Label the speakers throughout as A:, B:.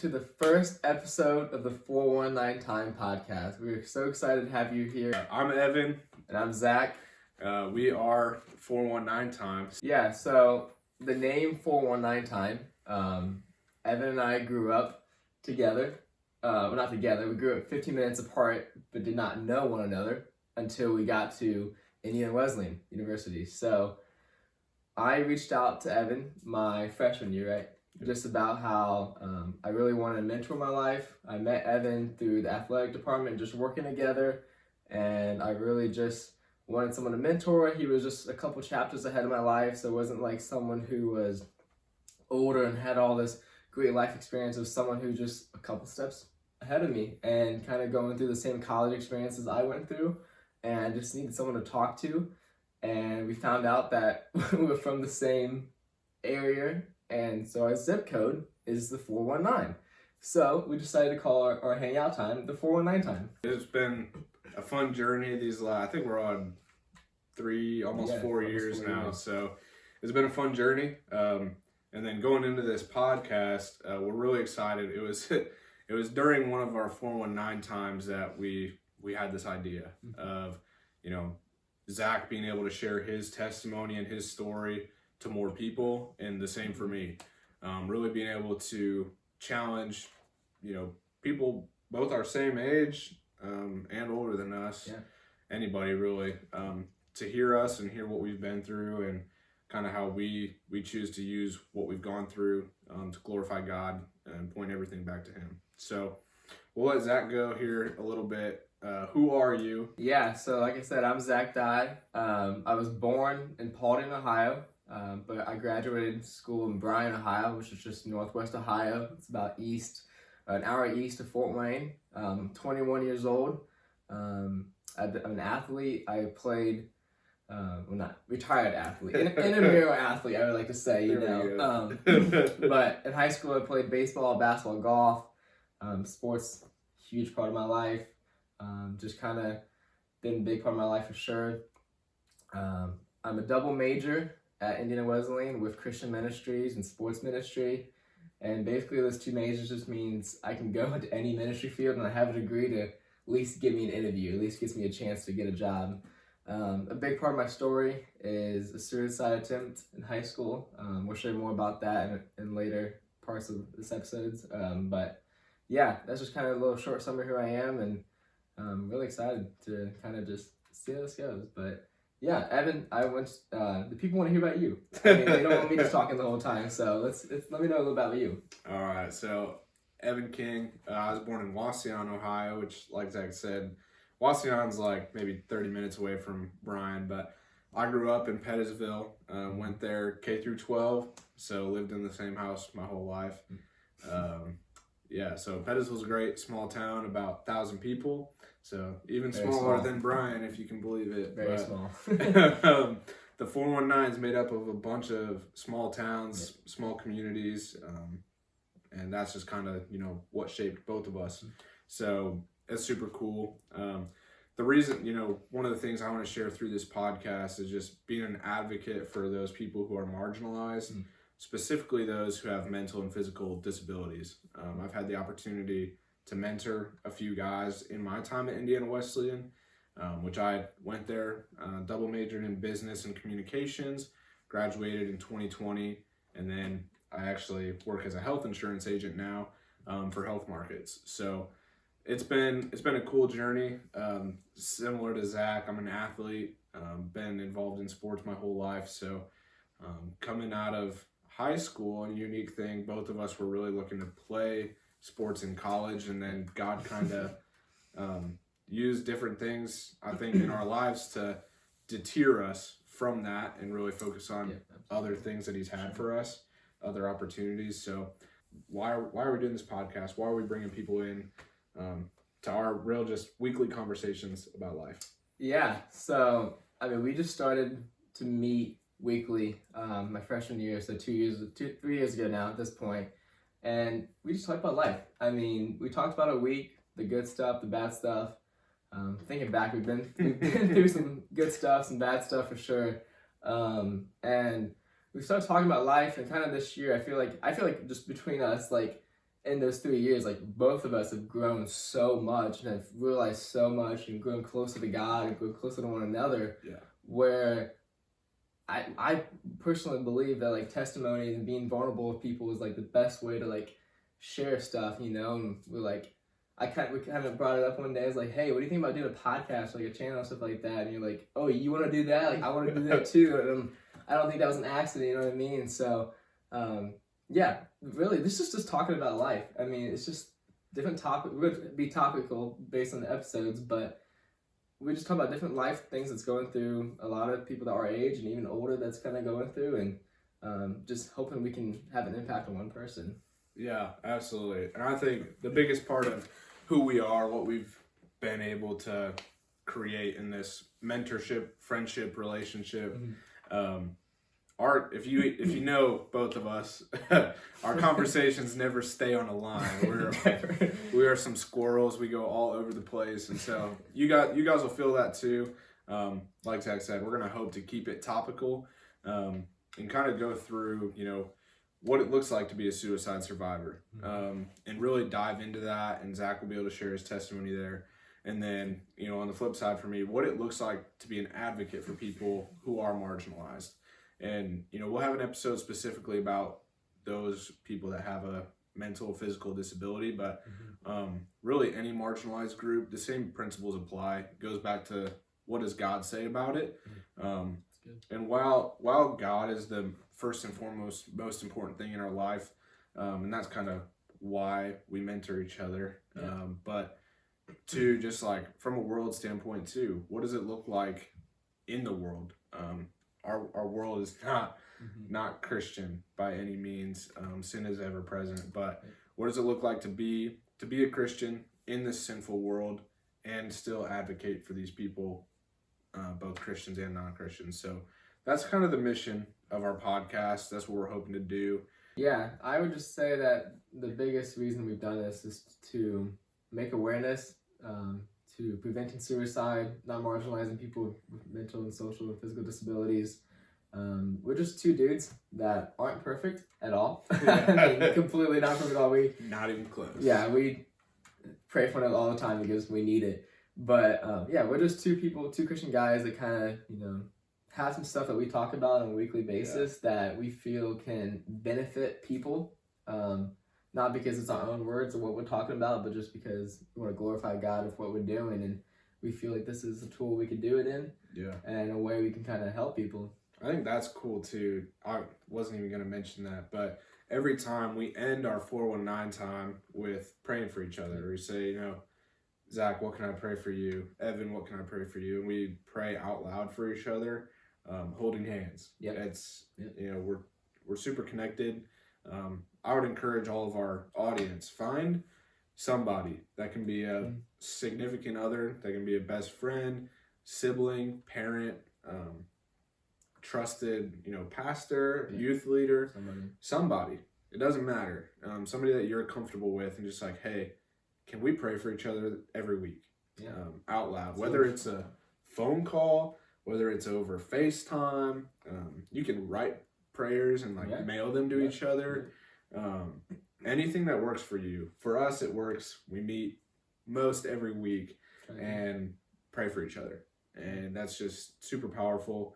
A: to the first episode of the 419 Time podcast. We're so excited to have you here.
B: I'm Evan.
A: And I'm Zach.
B: We are 419 Times.
A: Yeah, so the name 419 Time, Evan and I grew up together. Well, not together. We grew up 15 minutes apart, but did not know one another until we got to Indiana Wesleyan University. So I reached out to Evan my freshman year, right? Just about how I really wanted a mentor in my life. I met Evan through the athletic department, just working together, and I really just wanted someone to mentor. He was just a couple chapters ahead of my life, so it wasn't like someone who was older and had all this great life experience. It was someone who just a couple steps ahead of me and kind of going through the same college experiences I went through, and I just needed someone to talk to. And we found out that we were from the same area, and so our zip code is the 419. So we decided to call our hangout time the 419 time.
B: It's been a fun journey I think we're on almost 4 years now. So it's been a fun journey. And then going into this podcast, we're really excited. It was during one of our 419 times that we had this idea of, Zach being able to share his testimony and his story to more people, and the same for me. Really being able to challenge, people both our same age and older than us, anybody really, to hear us and hear what we've been through and kind of how we choose to use what we've gone through to glorify God and point everything back to Him. So we'll let Zach go here a little bit. Who are you?
A: Yeah, so like I said, I'm Zach Dye. I was born in Paulding, Ohio, but I graduated school in Bryan, Ohio, which is just northwest Ohio. It's about an hour east of Fort Wayne. 21 years old. I'm an athlete. I played, retired athlete, intramural athlete, I would like to say, but in high school I played baseball, basketball, golf, sports, huge part of my life. Just kind of been a big part of my life for sure. I'm a double major at Indiana Wesleyan with Christian Ministries and sports ministry. And basically those two majors just means I can go into any ministry field and I have a degree to at least give me an interview, at least gives me a chance to get a job. A big part of my story is a suicide attempt in high school. We'll share more about that in later parts of this episodes. But yeah, that's just kind of a little short summary of who I am, and I'm really excited to kind of just see how this goes. But yeah, Evan, the people want to hear about you. I mean, they don't want me just talking the whole time, so let me know a little about you.
B: All right, so Evan King. I was born in Wauseon, Ohio, which, like Zach said, Wauseon's like maybe 30 minutes away from Bryan, but I grew up in Pettisville, went there K through 12, so lived in the same house my whole life. So Pettisville's a great small town, about 1,000 people, so even smaller than Bryan, if you can believe it.
A: Very small.
B: The 419 is made up of a bunch of small towns, small communities, and that's just kind of, what shaped both of us. So it's super cool. The reason, one of the things I want to share through this podcast is just being an advocate for those people who are marginalized, specifically those who have mental and physical disabilities. I've had the opportunity to mentor a few guys in my time at Indiana Wesleyan, which I went there, double majored in business and communications, graduated in 2020, and then I actually work as a health insurance agent now for Health Markets. So it's been a cool journey. Similar to Zach, I'm an athlete, been involved in sports my whole life. So coming out of high school, a unique thing, both of us were really looking to play sports in college, and then God kind of used different things, I think, in our lives to deter us from that and really focus on other things that He's had for us, other opportunities. So why are we doing this podcast? Why are we bringing people in to our real just weekly conversations about life?
A: Yeah, so we just started to meet weekly my freshman year, so 3 years ago now at this point, and we just talked about life. We talked about a week, the good stuff, the bad stuff. Thinking back, we've been through some good stuff, some bad stuff for sure, and we started talking about life. And kind of this year, I feel like just between us, like in those 3 years, like both of us have grown so much and have realized so much and grown closer to God and grown closer to one another.
B: Yeah.
A: Where I personally believe that like testimonies and being vulnerable with people is like the best way to like share stuff, you know. And we're like, we kind of brought it up one day. I was like, hey, what do you think about doing a podcast, like a channel and stuff like that? And you're like, oh, you want to do that? Like, I want to do that too. And I don't think that was an accident, you know what I mean? So, yeah, really, this is just talking about life. I mean, it's just different topic. We're going to be topical based on the episodes, but we just talk about different life things that's going through a lot of people that are our age and even older that's kind of going through, and just hoping we can have an impact on one person.
B: Yeah, absolutely. And I think the biggest part of who we are, what we've been able to create in this mentorship, friendship, relationship, if you know both of us, our conversations never stay on a line. We are some squirrels. We go all over the place, and so you guys will feel that too. Like Zach said, we're gonna hope to keep it topical, and kind of go through, you know, what it looks like to be a suicide survivor, and really dive into that. And Zach will be able to share his testimony there. And then, you know, on the flip side for me, what it looks like to be an advocate for people who are marginalized. And, you know, we'll have an episode specifically about those people that have a mental, physical disability, but really any marginalized group, the same principles apply. It goes back to what does God say about it? And while God is the first and foremost, most important thing in our life, and that's kind of why we mentor each other, but to just like from a world standpoint too, what does it look like in the world? Our world is not Christian by any means. Sin is ever present, but what does it look like to be a Christian in this sinful world and still advocate for these people, both Christians and non-Christians? So that's kind of the mission of our podcast. That's what we're hoping to do.
A: Yeah, I would just say that the biggest reason we've done this is to make awareness, to preventing suicide, not marginalizing people with mental and social and physical disabilities. We're just two dudes that aren't perfect at all. I mean, completely not perfect at all.
B: Not even close.
A: Yeah, we pray for it all the time because we need it. But yeah, we're just two Christian guys that kind of, you know, have some stuff that we talk about on a weekly basis that we feel can benefit people. Not because it's our own words or what we're talking about, but just because we want to glorify God with what we're doing, and we feel like this is a tool we could do it in. Yeah. And a way we can kind of help people.
B: I think that's cool too. I wasn't even going to mention that, but every time we end our 419 time with praying for each other, we say, you know, Zach, what can I pray for you? Evan, what can I pray for you? And we pray out loud for each other, holding hands. It's you know, we're super connected. I would encourage all of our audience, find somebody that can be a significant other, that can be a best friend, sibling, parent, trusted, you know, pastor, youth leader, somebody. It doesn't matter. Somebody that you're comfortable with, and just like, hey, can we pray for each other every week, out loud? Whether it's a phone call, whether it's over FaceTime, you can write prayers and like mail them to each other. Anything that works for you. For us, it works. We meet most every week and pray for each other, and that's just super powerful.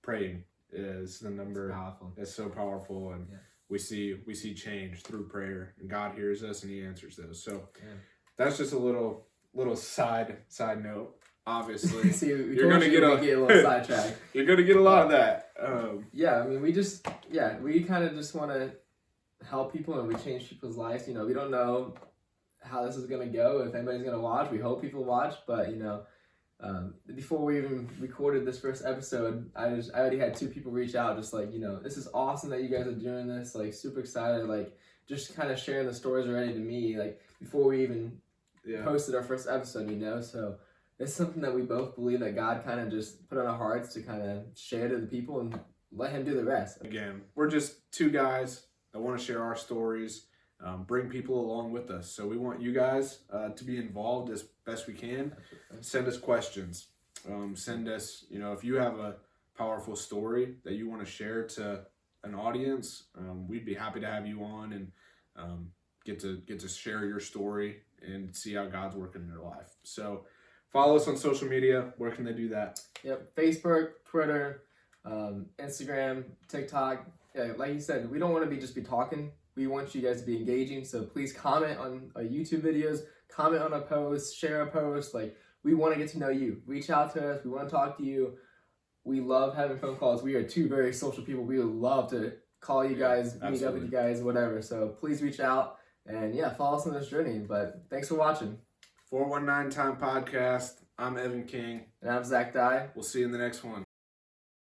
B: Praying is the number. It's so powerful, and we see change through prayer, and God hears us and He answers those. So that's just a little side note. Obviously,
A: see, you're gonna get a little sidetracked.
B: You're gonna get a lot of that.
A: I mean, we kind of just want to help people, and we change people's lives. You know, we don't know how this is gonna go, if anybody's gonna watch. We hope people watch, but you know, before we even recorded this first episode, I already had 2 people reach out, just like, you know, this is awesome that you guys are doing this. Like, super excited. Like, just kind of sharing the stories already to me. Like, before we even posted our first episode, you know, so. It's something that we both believe that God kind of just put on our hearts to kind of share to the people and let Him do the rest.
B: Again, we're just 2 guys that want to share our stories, bring people along with us. So we want you guys to be involved as best we can. Send us questions. Send us, you know, if you have a powerful story that you want to share to an audience, we'd be happy to have you on and get to share your story and see how God's working in your life. So follow us on social media. Where can they do that?
A: Yep, Facebook, Twitter, Instagram, TikTok. Yeah, like you said, we don't want to just be talking. We want you guys to be engaging. So please comment on our YouTube videos, comment on a post, share a post. Like, we want to get to know you. Reach out to us. We want to talk to you. We love having phone calls. We are two very social people. We would love to call you guys, meet up with you guys, whatever. So please reach out and follow us on this journey. But thanks for watching.
B: 419 Time Podcast. I'm Evan King.
A: And I'm Zach Dye.
B: We'll see you in the next one.